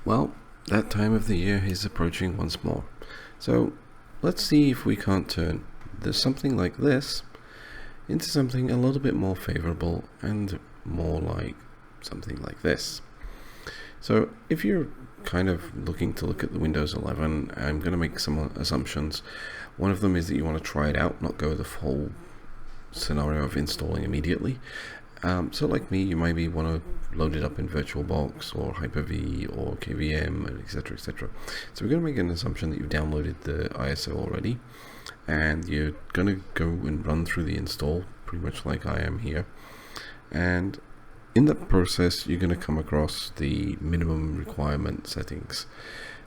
Well, that time of the year is approaching once more. So let's see if we can't turn something like this into something a little bit more favorable and more like something like this. So if you're kind of looking to look at the Windows 11, I'm going to make some assumptions. One of them is that you want to try it out, not go the whole scenario of installing immediately. So like me, you maybe want to load it up in VirtualBox or Hyper-V or KVM, etc, etc. So we're going to make an assumption that you've downloaded the ISO already, and you're going to go and run through the install, pretty much like I am here. And in that process, you're going to come across the minimum requirement settings,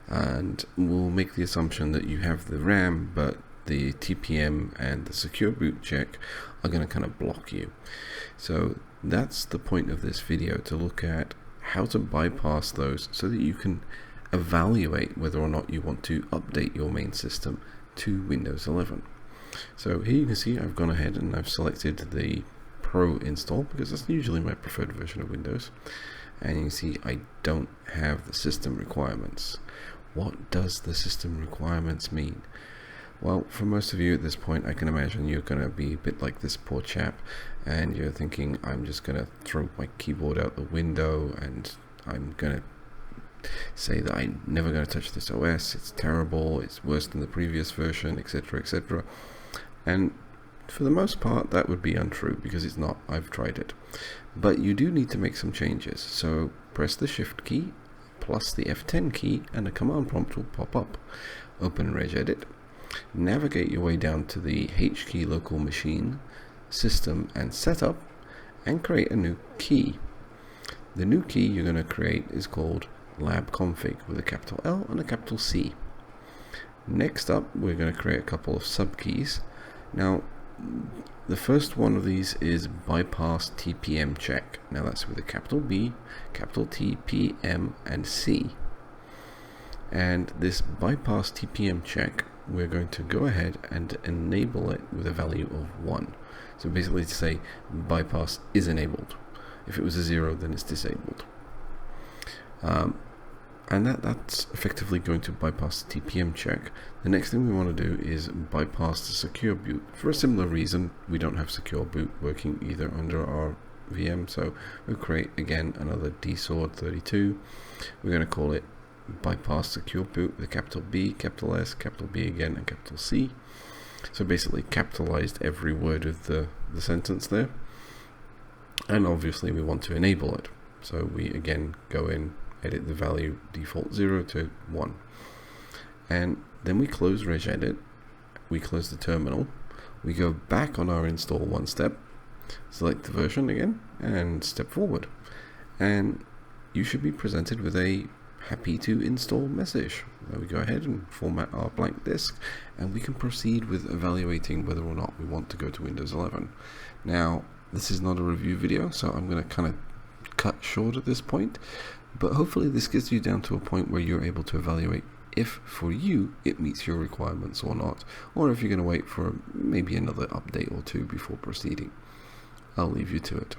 and we'll make the assumption that you have the RAM, but the TPM and the SecureBoot check are going to kind of block you. So that's the point of this video, to look at how to bypass those so that you can evaluate whether or not you want to update your main system to Windows 11. So here you can see I've gone ahead and I've selected the Pro install because that's usually my preferred version of Windows, and you can see I don't have the system requirements. What does the system requirements mean? Well, for most of you at this point, I can imagine you're going to be a bit like this poor chap, and you're thinking, I'm just going to throw my keyboard out the window and I'm going to say that I'm never going to touch this OS, it's terrible, it's worse than the previous version, etc, etc. And for the most part, that would be untrue, because it's not. I've tried it. But you do need to make some changes, so press the Shift key plus the F10 key and a command prompt will pop up. Open regedit. Navigate your way down to the H key local machine, system and setup, and create a new key. The new key you're going to create is called labconfig with a capital L and a capital C. Next up, we're going to create a couple of subkeys. Now, the first one of these is bypass TPM check. Now that's with a capital B, capital T, P, M and C. And this bypass TPM check, we're going to go ahead and enable it with a value of 1. So basically to say bypass is enabled. If it was a 0, then it's disabled. And that's effectively going to bypass the TPM check. The next thing we want to do is bypass the SecureBoot. For a similar reason, we don't have SecureBoot working either under our VM, so we'll create again another dsword32. We're going to call it bypass SecureBoot with a capital B, capital S, capital B again, and capital C. So basically capitalized every word of the sentence there. And obviously we want to enable it. So we again go in, edit the value default 0 to 1. And then we close regedit, we close the terminal, we go back on our install one step, select the version again, and step forward. And you should be presented with a happy to install message. Then we go ahead and format our blank disk, and we can proceed with evaluating whether or not we want to go to Windows 11. Now, this is not a review video, so I'm going to kind of cut short at this point, but hopefully this gets you down to a point where you're able to evaluate if for you it meets your requirements or not, or if you're going to wait for maybe another update or two before proceeding. I'll leave you to it.